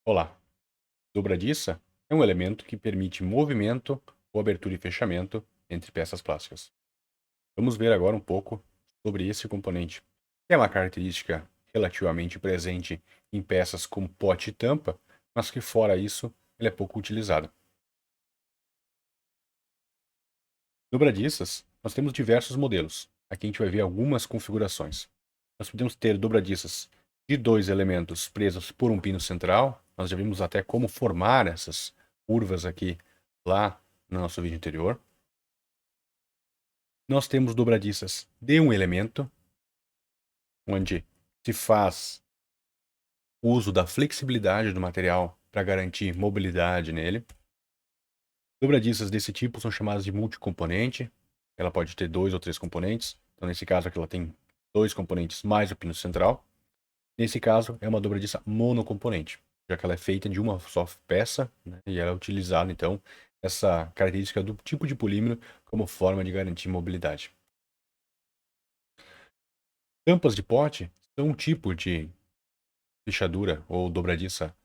Olá, dobradiça é um elemento que permite movimento ou abertura e fechamento entre peças plásticas. Vamos ver agora um pouco sobre esse componente, que é uma característica relativamente presente em peças como pote e tampa, mas que fora isso ele é pouco utilizado. Dobradiças, nós temos diversos modelos. Aqui a gente vai ver algumas configurações. Nós podemos ter dobradiças de dois elementos presos por um pino central. Nós já vimos até como formar essas curvas aqui lá no nosso vídeo anterior. Nós temos dobradiças de um elemento, onde se faz uso da flexibilidade do material para garantir mobilidade nele. Dobradiças desse tipo são chamadas de multicomponente. Ela pode ter dois ou três componentes. Então, nesse caso aqui, ela tem dois componentes mais o pino central. Nesse caso, é uma dobradiça monocomponente, já que ela é feita de uma só peça, né, e ela é utilizada, então, essa característica do tipo de polímero como forma de garantir mobilidade. Tampas de pote são um tipo de fechadura ou dobradiça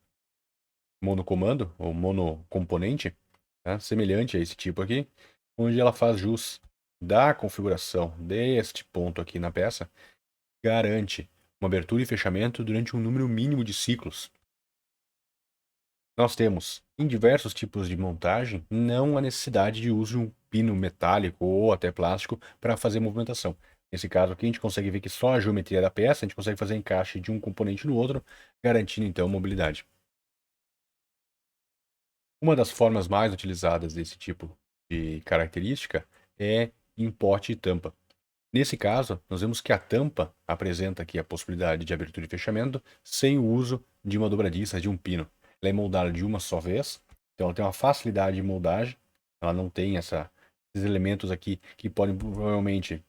monocomando ou monocomponente, tá, semelhante a esse tipo aqui, onde ela faz jus da configuração deste ponto aqui na peça, garante uma abertura e fechamento durante um número mínimo de ciclos. Nós temos, em diversos tipos de montagem, não a necessidade de uso de um pino metálico ou até plástico para fazer movimentação. Nesse caso aqui, a gente consegue ver que só a geometria da peça, a gente consegue fazer encaixe de um componente no outro, garantindo então mobilidade. Uma das formas mais utilizadas desse tipo de característica é em pote e tampa. Nesse caso, nós vemos que a tampa apresenta aqui a possibilidade de abertura e fechamento sem o uso de uma dobradiça de um pino. Ela é moldada de uma só vez, então ela tem uma facilidade de moldagem, ela não tem esses elementos aqui que podem provavelmente...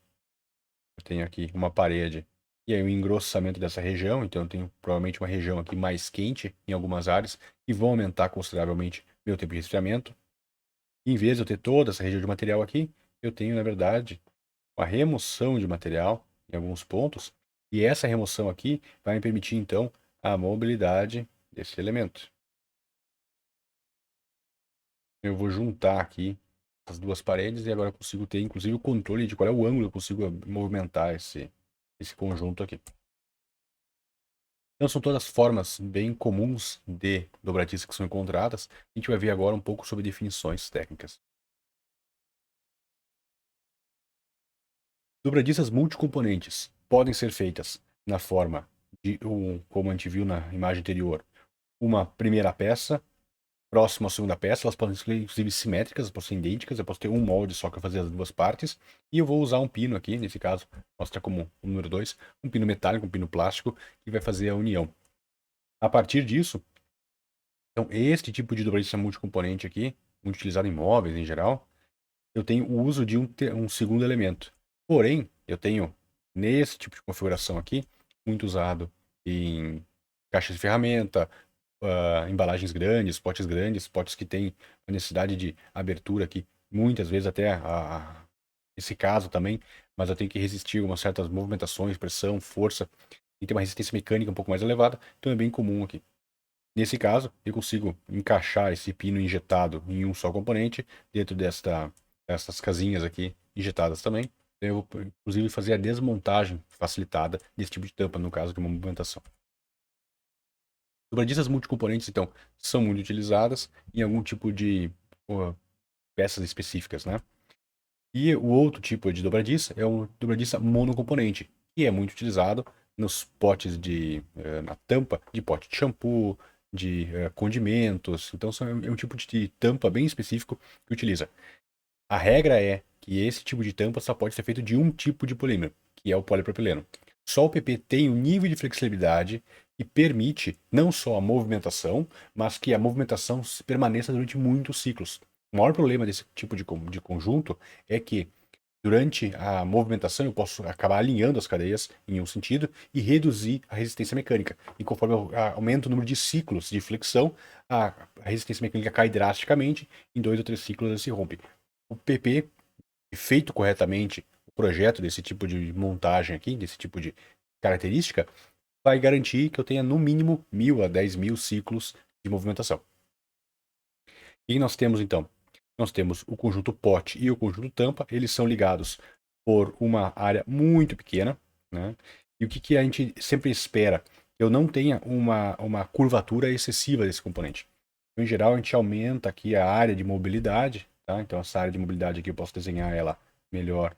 Eu tenho aqui uma parede e aí o engrossamento dessa região, então eu tenho provavelmente uma região aqui mais quente em algumas áreas que vão aumentar consideravelmente meu tempo de resfriamento. E em vez de eu ter toda essa região de material aqui, eu tenho, na verdade, uma remoção de material em alguns pontos, e essa remoção aqui vai me permitir, então, a mobilidade desse elemento. Eu vou juntar aqui as duas paredes e agora eu consigo ter, inclusive, o controle de qual é o ângulo que eu consigo movimentar esse conjunto aqui. Então, são todas formas bem comuns de dobradiça que são encontradas. A gente vai ver agora um pouco sobre definições técnicas. Dobradiças multicomponentes podem ser feitas na forma de, como a gente viu na imagem anterior, uma primeira peça próxima à segunda peça. Elas podem ser inclusive simétricas, elas podem ser idênticas. Eu posso ter um molde só para fazer as duas partes. E eu vou usar um pino aqui, nesse caso, mostra como o número 2, um pino metálico, um pino plástico, que vai fazer a união. A partir disso, então, este tipo de dobradiça multicomponente aqui, muito utilizado em móveis em geral, eu tenho o uso de um segundo elemento. Porém, eu tenho, nesse tipo de configuração aqui, muito usado em caixas de ferramenta, embalagens grandes, potes que têm a necessidade de abertura aqui, muitas vezes até esse caso também, mas eu tenho que resistir a umas certas movimentações, pressão, força, e tem uma resistência mecânica um pouco mais elevada, então é bem comum aqui. Nesse caso, eu consigo encaixar esse pino injetado em um só componente, dentro dessas casinhas aqui injetadas também. Eu vou, inclusive, fazer a desmontagem facilitada desse tipo de tampa, no caso de uma movimentação. Dobradiças multicomponentes, então, são muito utilizadas em algum tipo de peças específicas, né? E o outro tipo de dobradiça é o dobradiça monocomponente, que é muito utilizado nos potes na tampa de pote de shampoo, de condimentos. Então, é um tipo de tampa bem específico que utiliza. A regra é que esse tipo de tampa só pode ser feito de um tipo de polímero, que é o polipropileno. Só o PP tem um nível de flexibilidade que permite não só a movimentação, mas que a movimentação permaneça durante muitos ciclos. O maior problema desse tipo de conjunto é que durante a movimentação eu posso acabar alinhando as cadeias em um sentido e reduzir a resistência mecânica. E conforme eu aumento o número de ciclos de flexão, a resistência mecânica cai drasticamente, em 2 ou 3 ciclos ela se rompe. O PP, feito corretamente, o projeto desse tipo de montagem aqui, desse tipo de característica, vai garantir que eu tenha no mínimo 1000 a 10.000 ciclos de movimentação. E nós temos então? Nós temos o conjunto pote e o conjunto tampa, eles são ligados por uma área muito pequena, né? E o que a gente sempre espera? Que eu não tenha uma curvatura excessiva desse componente. Em geral, a gente aumenta aqui a área de mobilidade, tá? Então, essa área de mobilidade aqui eu posso desenhar ela melhor.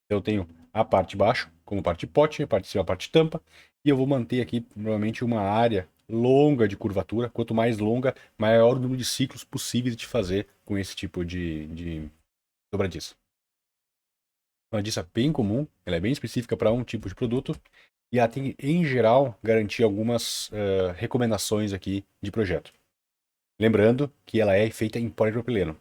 Eu tenho a parte de baixo como parte pote, a parte de cima a parte tampa, e eu vou manter aqui provavelmente uma área longa de curvatura. Quanto mais longa, maior o número de ciclos possíveis de fazer com esse tipo de dobradiça. Uma dobradiça bem comum, ela é bem específica para um tipo de produto, e ela tem, em geral, garantir algumas recomendações aqui de projeto. Lembrando que ela é feita em polipropileno.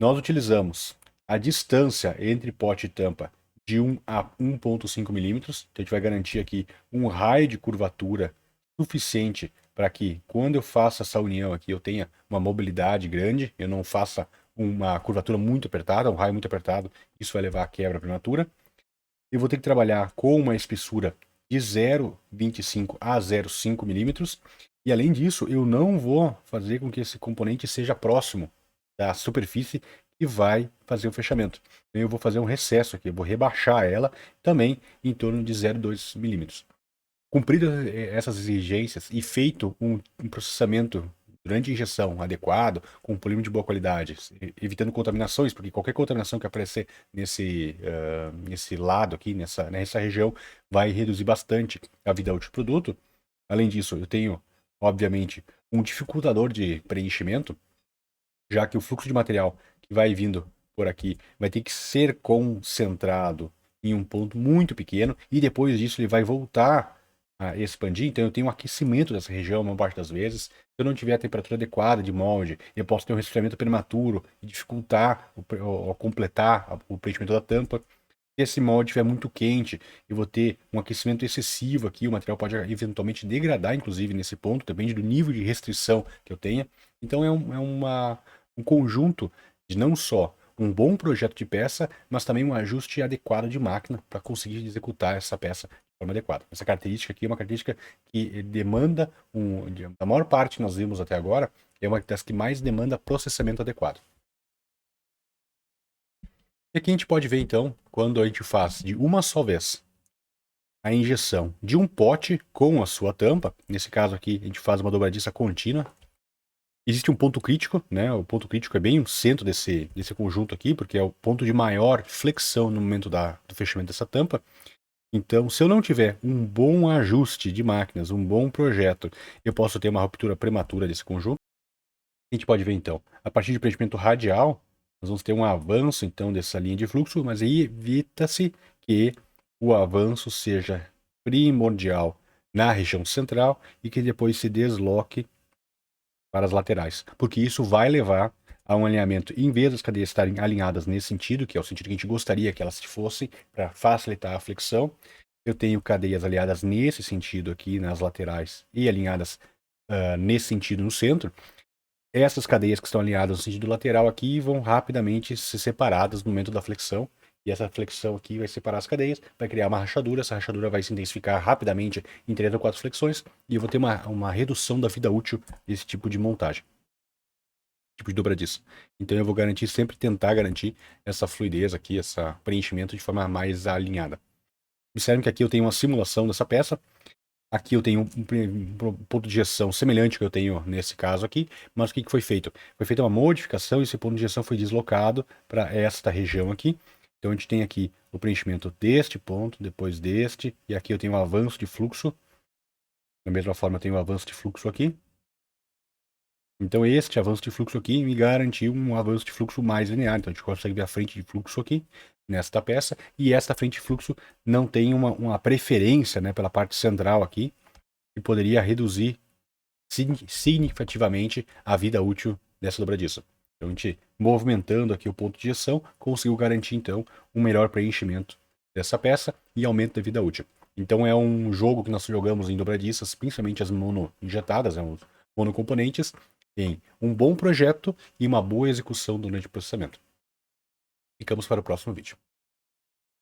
Nós utilizamos a distância entre pote e tampa de 1 a 1,5 milímetros. Então a gente vai garantir aqui um raio de curvatura suficiente para que quando eu faça essa união aqui eu tenha uma mobilidade grande, eu não faça uma curvatura muito apertada, um raio muito apertado, isso vai levar à quebra prematura. Eu vou ter que trabalhar com uma espessura de 0,25 a 0,5 milímetros. E além disso, eu não vou fazer com que esse componente seja próximo da superfície que vai fazer o fechamento. Então, eu vou fazer um recesso aqui, eu vou rebaixar ela também em torno de 0,2 milímetros. Cumpridas essas exigências e feito um processamento durante a injeção adequado, com um polímero de boa qualidade, evitando contaminações, porque qualquer contaminação que aparecer nesse lado aqui, nessa região, vai reduzir bastante a vida útil do produto. Além disso, eu tenho, obviamente, um dificultador de preenchimento, já que o fluxo de material que vai vindo por aqui vai ter que ser concentrado em um ponto muito pequeno e depois disso ele vai voltar a expandir. Então eu tenho um aquecimento dessa região, uma parte das vezes. Se eu não tiver a temperatura adequada de molde, eu posso ter um resfriamento prematuro e dificultar ou completar o preenchimento da tampa. Se esse molde estiver muito quente, eu vou ter um aquecimento excessivo aqui, o material pode eventualmente degradar, inclusive, nesse ponto, depende do nível de restrição que eu tenha. Então um conjunto de não só um bom projeto de peça, mas também um ajuste adequado de máquina para conseguir executar essa peça de forma adequada. Essa característica aqui é uma característica que demanda, da maior parte que nós vimos até agora, é uma das que mais demanda processamento adequado. E aqui a gente pode ver, então, quando a gente faz de uma só vez a injeção de um pote com a sua tampa, nesse caso aqui a gente faz uma dobradiça contínua. Existe um ponto crítico, né? O ponto crítico é bem o centro desse conjunto aqui, porque é o ponto de maior flexão no momento do fechamento dessa tampa. Então, se eu não tiver um bom ajuste de máquinas, um bom projeto, eu posso ter uma ruptura prematura desse conjunto. A gente pode ver, então, a partir de preenchimento radial, nós vamos ter um avanço, então, dessa linha de fluxo, mas aí evita-se que o avanço seja primordial na região central e que depois se desloque para as laterais, porque isso vai levar a um alinhamento, em vez das cadeias estarem alinhadas nesse sentido, que é o sentido que a gente gostaria que elas fossem, para facilitar a flexão, eu tenho cadeias alinhadas nesse sentido aqui, nas laterais, e alinhadas nesse sentido no centro. Essas cadeias que estão alinhadas no sentido lateral aqui vão rapidamente ser separadas no momento da flexão. E essa flexão aqui vai separar as cadeias, vai criar uma rachadura. Essa rachadura vai se intensificar rapidamente em 3 ou 4 flexões. E eu vou ter uma redução da vida útil desse tipo de montagem, tipo de dobradiça. Então eu vou sempre tentar garantir essa fluidez aqui, esse preenchimento de forma mais alinhada. Observem que aqui eu tenho uma simulação dessa peça. Aqui eu tenho um ponto de injeção semelhante ao que eu tenho nesse caso aqui, mas o que foi feito? Foi feita uma modificação e esse ponto de injeção foi deslocado para esta região aqui. Então a gente tem aqui o preenchimento deste ponto, depois deste, e aqui eu tenho um avanço de fluxo. Da mesma forma eu tenho um avanço de fluxo aqui. Então este avanço de fluxo aqui me garantiu um avanço de fluxo mais linear. Então a gente consegue ver a frente de fluxo aqui, nesta peça, e esta frente de fluxo não tem uma preferência, né, pela parte central aqui, que poderia reduzir significativamente a vida útil dessa dobradiça. Então a gente, movimentando aqui o ponto de injeção, conseguiu garantir então um melhor preenchimento dessa peça e aumento da vida útil. Então é um jogo que nós jogamos em dobradiças, principalmente as mono injetadas, os monocomponentes, em um bom projeto e uma boa execução durante o processamento. ficamos para o próximo vídeo.